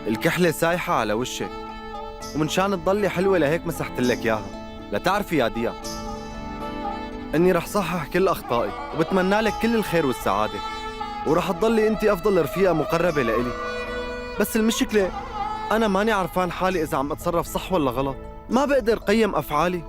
الكحلة سايحة على وشك، ومن شان تضلي حلوة لهيك مسحت لك إياها. لتعرفي يا ديا إني رح صحح كل أخطائي، وبتمنى لك كل الخير والسعادة، ورح تضلي أنت أفضل رفيقة مقربة لإلي. بس المشكلة أنا ماني عرفان حالي إذا عم أتصرف صح ولا غلط، ما بقدر قيم أفعالي.